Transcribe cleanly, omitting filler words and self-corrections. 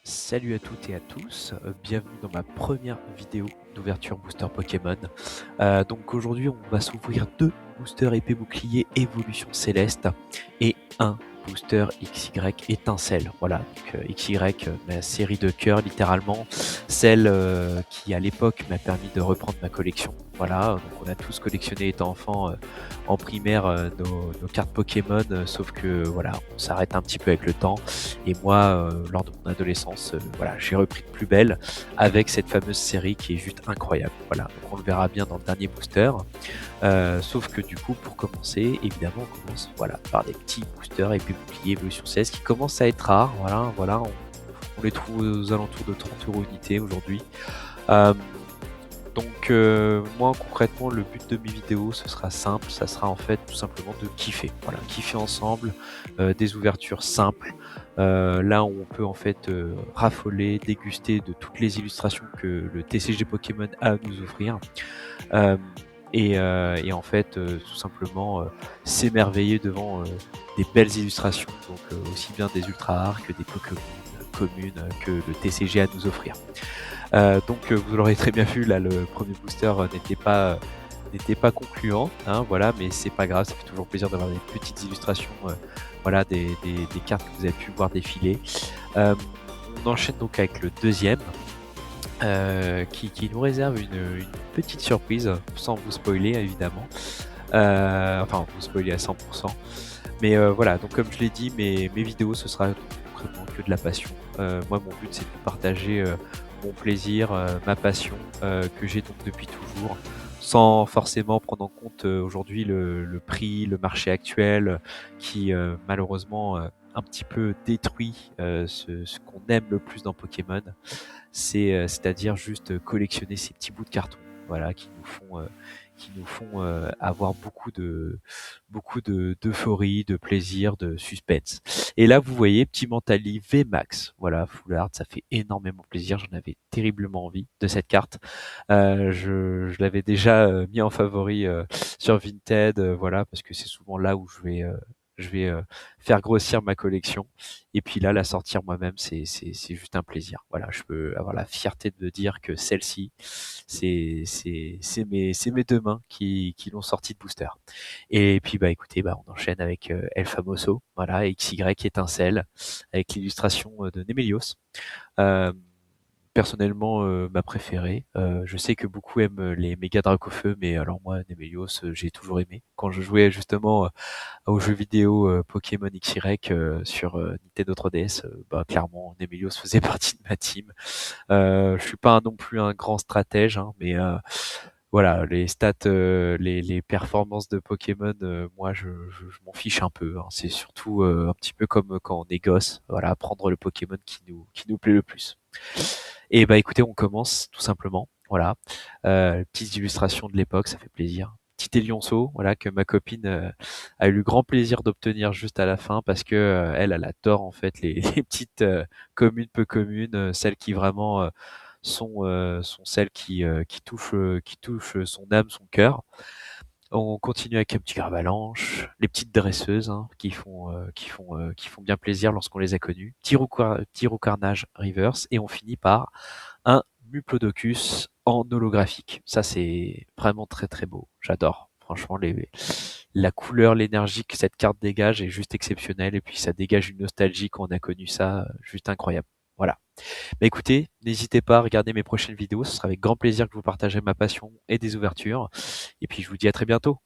Salut à toutes et à tous, bienvenue dans ma première vidéo d'ouverture booster Pokémon. Donc aujourd'hui on va s'ouvrir 2 boosters épée bouclier évolution céleste et un booster XY étincelle. Voilà, donc XY, ma série de cœurs littéralement, celle qui à l'époque m'a permis de reprendre ma collection. Voilà, donc on a tous collectionné étant enfant en primaire nos cartes Pokémon, sauf que voilà, on s'arrête un petit peu avec le temps. Et moi, lors de mon adolescence, voilà, j'ai repris de plus belle avec cette fameuse série qui est juste incroyable. Voilà, donc on le verra bien dans le dernier booster. Sauf que du coup, pour commencer, évidemment, on commence voilà, par des petits boosters et puis bouclier évolution 16 qui commencent à être rares. Voilà, on les trouve aux alentours de 30 € unité aujourd'hui. Euh, moi concrètement le but de mes vidéos ce sera simple, ça sera en fait tout simplement de kiffer. Voilà, kiffer ensemble, des ouvertures simples, là où on peut en fait raffoler, déguster de toutes les illustrations que le TCG Pokémon a à nous offrir. Euh, et en fait tout simplement s'émerveiller devant des belles illustrations, donc aussi bien des ultra rares que des Pokémon communes que le TCG a à nous offrir. Vous l'aurez très bien vu, là, le premier booster n'était pas concluant, hein, voilà, mais c'est pas grave, ça fait toujours plaisir d'avoir des petites illustrations, voilà, des cartes que vous avez pu voir défiler. On enchaîne donc avec le deuxième, qui nous réserve une petite surprise, sans vous spoiler évidemment, enfin vous spoiler à 100%. Mais voilà, donc comme je l'ai dit, mes vidéos, ce sera concrètement que de la passion. Moi, mon but, c'est de vous partager mon plaisir, ma passion que j'ai donc depuis toujours, sans forcément prendre en compte aujourd'hui le prix, le marché actuel, qui malheureusement un petit peu détruit ce qu'on aime le plus dans Pokémon. C'est-à-dire juste collectionner ces petits bouts de carton, voilà, qui nous font avoir d'euphorie, de plaisir, de suspense. Et là, vous voyez, petit Mentali VMAX, voilà, full art, ça fait énormément plaisir. J'en avais terriblement envie de cette carte. Je l'avais déjà mis en favori sur Vinted, voilà, parce que c'est souvent là où je vais faire grossir ma collection. Et puis là, la sortir moi-même, c'est juste un plaisir. Voilà, je peux avoir la fierté de me dire que celle-ci, c'est mes deux mains qui l'ont sortie de booster. Et puis bah écoutez, bah on enchaîne avec El Famoso, voilà, XY étincelle, avec l'illustration de Nemelios. Euh, Personnellement, ma préférée. Je sais que beaucoup aiment les méga Dracofeu, mais alors moi, Nemelios, j'ai toujours aimé. Quand je jouais justement aux jeux vidéo Pokémon XY sur Nintendo 3DS, bah clairement, Nemelios faisait partie de ma team. Je suis pas non plus un grand stratège, hein, mais voilà, les stats, les performances de Pokémon, moi je m'en fiche un peu, hein. C'est surtout un petit peu comme quand on est gosse, voilà, prendre le Pokémon qui nous plaît le plus. Et bah écoutez, on commence tout simplement. Voilà, petites illustrations de l'époque, ça fait plaisir. Petit Élionceau, voilà, que ma copine a eu grand plaisir d'obtenir juste à la fin parce que elle adore en fait les petites communes peu communes, celles qui vraiment sont celles qui touchent son âme, son cœur. On continue avec un petit Gravalanche, les petites dresseuses hein, qui font bien plaisir lorsqu'on les a connues. Tyro Carnage Reverse et on finit par un Muplodocus en holographique. Ça c'est vraiment très très beau. J'adore. Franchement, la couleur, l'énergie que cette carte dégage est juste exceptionnelle et puis ça dégage une nostalgie quand on a connu ça, juste incroyable. Voilà. Bah écoutez, n'hésitez pas à regarder mes prochaines vidéos, ce sera avec grand plaisir que je vous partagerai ma passion et des ouvertures. Et puis je vous dis à très bientôt.